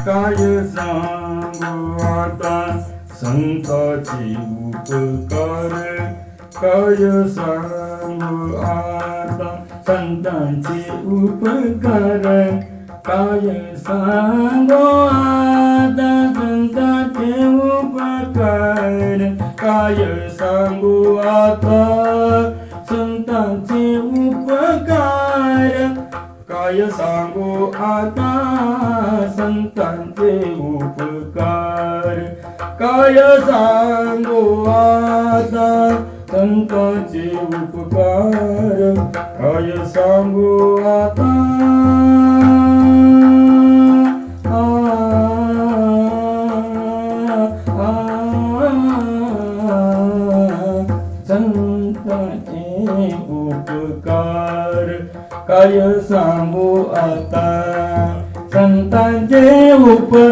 काय सांगू आता संताची उपकार, काय सांगू आता संतांचे उपकार, काय सांगू आता संतांचे उपकार, काय सांगू आता संतांचे उपकार, काय सांगू आता संतांचे उपकार, काय सांगू आता संतांचे उपकार, काय सांगू आता संतांचे उपकार, काय सांगू आता संतांचे उपकार.